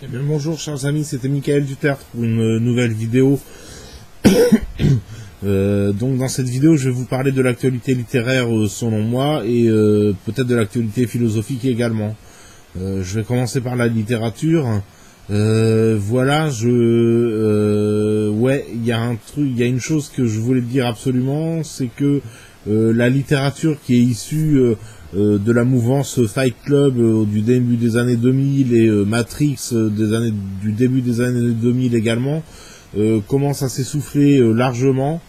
Eh bien, bonjour chers amis, c'était Michael Dutertre pour une nouvelle vidéo. Donc dans cette vidéo, je vais vous parler de l'actualité littéraire selon moi et peut-être de l'actualité philosophique également. Je vais commencer par la littérature. Voilà, ouais, il y a un truc, il y a une chose que je voulais dire absolument, c'est que la littérature qui est issue de la mouvance Fight Club du début des années 2000 et Matrix du début des années 2000 également commence à s'essouffler largement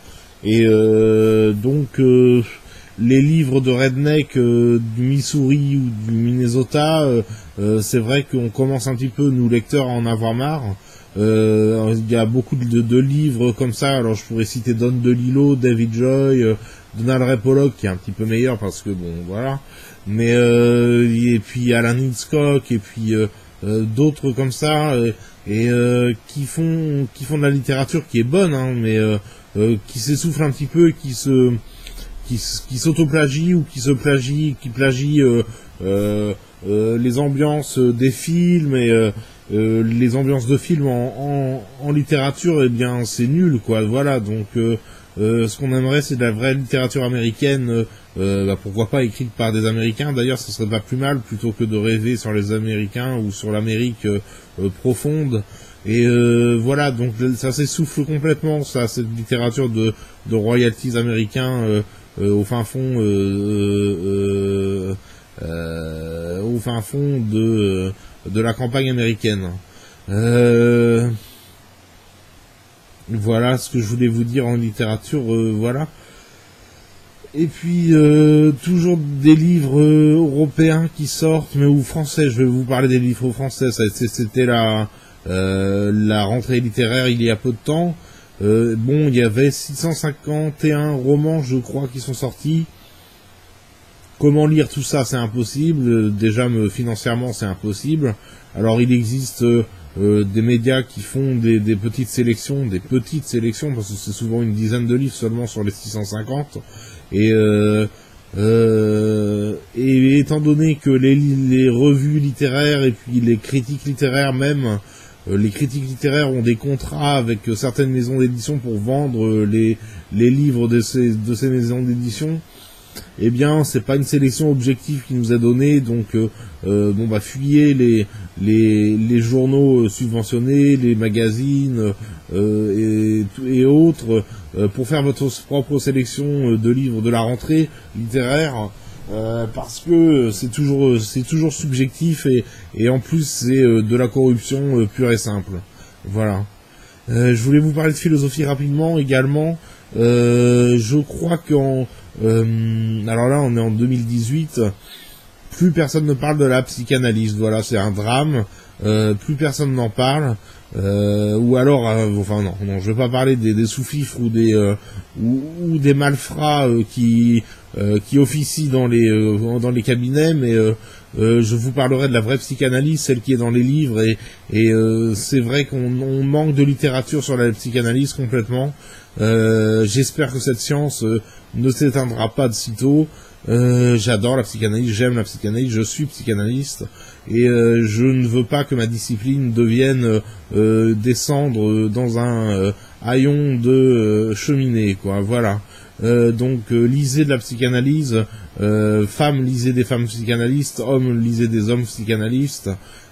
et donc les livres de redneck du Missouri ou du Minnesota, c'est vrai qu'on commence un petit peu, nous lecteurs, à en avoir marre. Il y a beaucoup de livres comme ça, alors je pourrais citer Don DeLillo, David Joy, Donald Ray Pollock qui est un petit peu meilleur parce que bon voilà, mais et puis Alan Hitchcock et puis d'autres comme ça et qui font de la littérature qui est bonne hein, mais qui s'essouffle un petit peu et qui s'autoplagie ou qui plagie les ambiances des films et les ambiances de films en littérature, eh bien c'est nul quoi, voilà. Donc ce qu'on aimerait, c'est de la vraie littérature américaine, pourquoi pas écrite par des Américains. D'ailleurs, ce serait pas plus mal, plutôt que de rêver sur les Américains ou sur l'Amérique profonde. Et voilà, donc ça s'essouffle complètement, ça, cette littérature de royalties américains au fin fond de la campagne américaine. Voilà ce que je voulais vous dire en littérature, voilà. Et puis toujours des livres européens qui sortent, mais ou français. Je vais vous parler des livres français. C'était la rentrée littéraire il y a peu de temps. Bon, il y avait 651 romans, je crois, qui sont sortis. Comment lire tout ça, c'est impossible. Déjà, financièrement, c'est impossible. Alors, il existe des médias qui font des petites sélections, parce que c'est souvent une dizaine de livres seulement sur les 650. Et étant donné que les revues littéraires et puis les critiques littéraires même, les critiques littéraires ont des contrats avec certaines maisons d'édition pour vendre les livres de ces maisons d'édition. Eh bien, c'est pas une sélection objective qui nous est donnée, donc fuyez les journaux subventionnés, les magazines et autres pour faire votre propre sélection de livres de la rentrée littéraire, parce que c'est toujours subjectif et en plus c'est de la corruption pure et simple. Voilà. Je voulais vous parler de philosophie rapidement également. Je crois alors là on est en 2018, plus personne ne parle de la psychanalyse, voilà, c'est un drame, plus personne n'en parle, ou alors, non, je vais pas parler des sous-fifres ou des malfrats qui officient dans les cabinets, mais je vous parlerai de la vraie psychanalyse, celle qui est dans les livres, et c'est vrai qu'on manque de littérature sur la psychanalyse complètement. J'espère que cette science ne s'éteindra pas de sitôt. J'adore la psychanalyse, j'aime la psychanalyse, je suis psychanalyste et je ne veux pas que ma discipline devienne descendre dans un haillon de cheminée, quoi. Voilà. Donc lisez de la psychanalyse, femmes lisez des femmes psychanalystes, hommes lisez des hommes psychanalystes,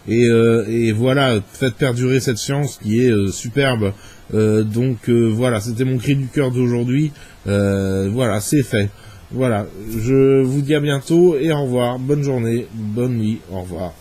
et voilà, faites perdurer cette science qui est superbe. Voilà, c'était mon cri du cœur d'aujourd'hui. Voilà, c'est fait. Voilà, je vous dis à bientôt et au revoir. Bonne journée, bonne nuit, au revoir.